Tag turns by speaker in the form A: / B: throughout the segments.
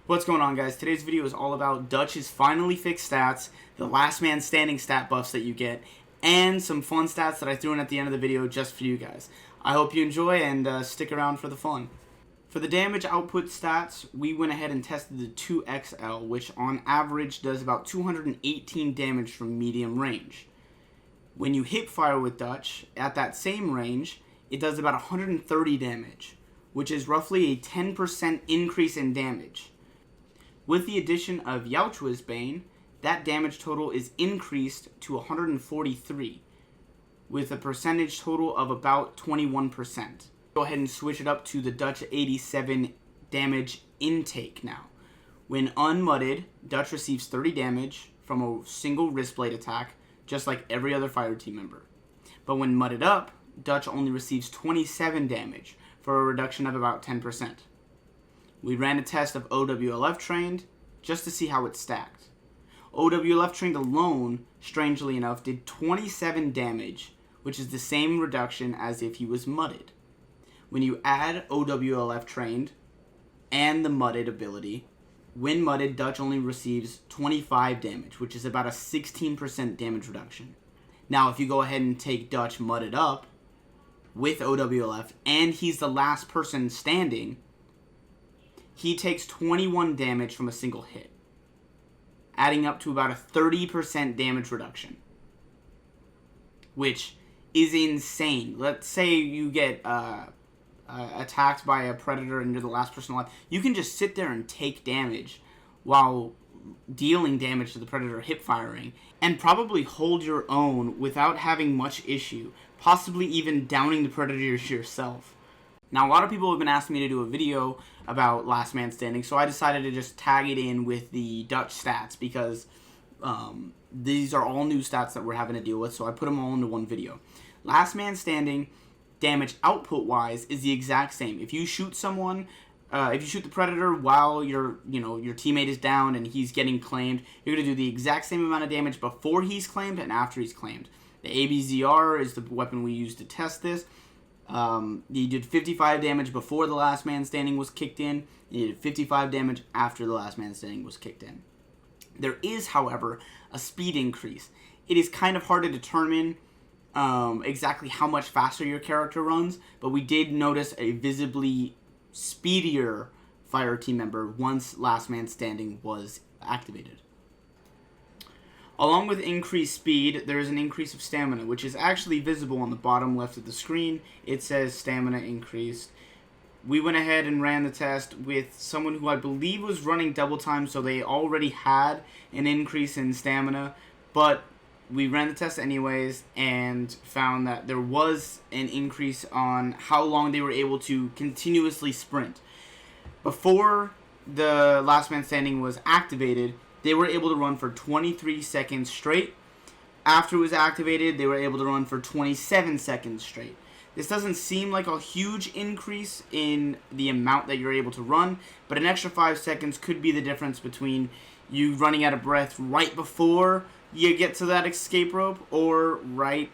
A: What's going on, guys? Today's video is all about Dutch's finally fixed stats, the last man standing stat buffs that you get, and some fun stats that I threw in at the end of the video just for you guys. I hope you enjoy and stick around for the fun. For the damage output stats, we went ahead and tested the 2XL, which on average does about 218 damage from medium range. When you hip fire with Dutch, at that same range, it does about 130 damage, which is roughly a 10% increase in damage. With the addition of Yaochua's Bane, that damage total is increased to 143, with a percentage total of about 21%. Go ahead and switch it up to the Dutch 87 damage intake now. When unmudded, Dutch receives 30 damage from a single wrist blade attack, just like every other fire team member. But when mudded up, Dutch only receives 27 damage, for a reduction of about 10%. We ran a test of OWLF trained just to see how it stacked. OWLF trained alone, strangely enough, did 27 damage, which is the same reduction as if he was mudded. When you add OWLF trained and the mudded ability, when mudded, Dutch only receives 25 damage, which is about a 16% damage reduction. Now, if you go ahead and take Dutch mudded up with OWLF, and he's the last person standing, he takes 21 damage from a single hit, adding up to about a 30% damage reduction, which is insane. Let's say you get attacked by a predator and you're the last person alive. You can just sit there and take damage while dealing damage to the predator hip firing and probably hold your own without having much issue, possibly even downing the predator yourself. Now, a lot of people have been asking me to do a video about Last Man Standing, so I decided to just tag it in with the Dutch stats because these are all new stats that we're having to deal with, so I put them all into one video. Last Man Standing, damage output-wise, is the exact same. If you shoot someone, if you shoot the predator while your teammate is down and he's getting claimed, you're going to do the exact same amount of damage before he's claimed and after he's claimed. The ABZR is the weapon we use to test this. He did 55 damage before the Last Man Standing was kicked in. He did 55 damage after the Last Man Standing was kicked in. There is, however, a speed increase. It is kind of hard to determine exactly how much faster your character runs, but we did notice a visibly speedier fire team member once Last Man Standing was activated. Along with increased speed, there is an increase of stamina, which is actually visible on the bottom left of the screen. It says stamina increased. We went ahead and ran the test with someone who I believe was running double time, so they already had an increase in stamina, but we ran the test anyways and found that there was an increase on how long they were able to continuously sprint. Before the Last Man Standing was activated, they were able to run for 23 seconds straight. After it was activated, they were able to run for 27 seconds straight. This doesn't seem like a huge increase in the amount that you're able to run, but an extra 5 seconds could be the difference between you running out of breath right before you get to that escape rope or right,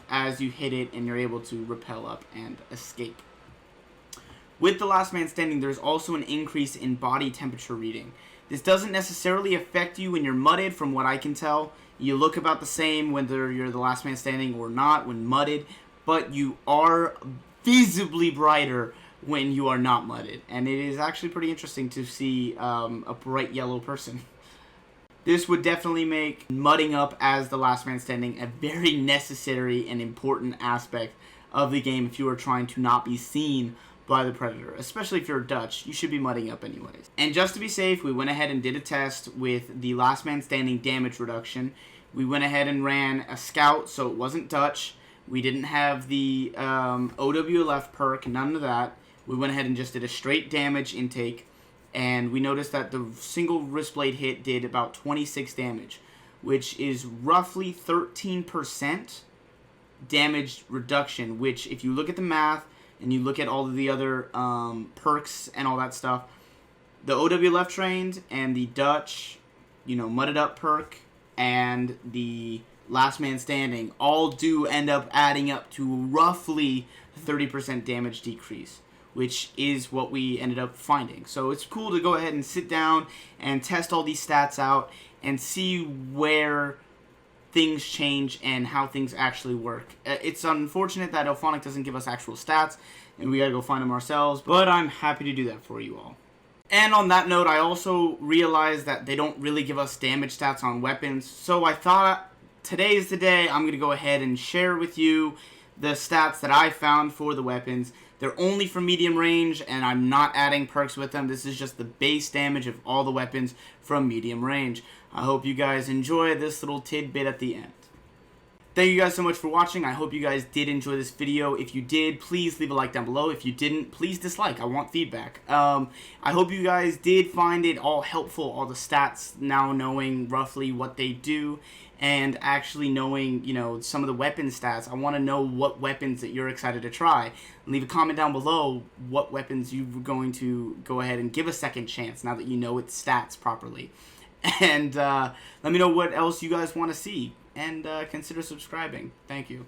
A: as you hit it and you're able to rappel up and escape. With the Last Man Standing, there's also an increase in body temperature reading. This doesn't necessarily affect you when you're mudded, from what I can tell. You look about the same whether you're the Last Man Standing or not when mudded, but you are visibly brighter when you are not mudded. And it is actually pretty interesting to see a bright yellow person. This would definitely make mudding up as the Last Man Standing a very necessary and important aspect of the game if you are trying to not be seen by the predator, especially if you're Dutch. You should be mudding up anyways. And just to be safe, we went ahead and did a test with the Last Man Standing damage reduction. We went ahead and ran a scout, so it wasn't Dutch. We didn't have the OWLF perk, none of that. We went ahead and just did a straight damage intake, and we noticed that the single wrist blade hit did about 26 damage, which is roughly 13% damage reduction, which if you look at the math, and you look at all of the other perks and all that stuff, the OWLF trained and the Dutch, mudded up perk and the Last Man Standing all do end up adding up to roughly 30% damage decrease, which is what we ended up finding. So it's cool to go ahead and sit down and test all these stats out and see where things change and how things actually work. It's unfortunate that Elphonic doesn't give us actual stats, and we gotta go find them ourselves, but I'm happy to do that for you all. And on that note, I also realized that they don't really give us damage stats on weapons, so I thought today is the day I'm going to go ahead and share with you the stats that I found for the weapons. They're only for medium range, and I'm not adding perks with them. This is just the base damage of all the weapons from medium range. I hope you guys enjoy this little tidbit at the end. Thank you guys so much for watching. I hope you guys did enjoy this video. If you did, please leave a like down below. If you didn't, please dislike. I want feedback. I hope you guys did find it all helpful, all the stats, now knowing roughly what they do, and actually knowing, you know, some of the weapon stats. I want to know what weapons that you're excited to try. Leave a comment down below what weapons you're going to go ahead and give a second chance now that you know its stats properly. And let me know what else you guys want to see. And consider subscribing. Thank you.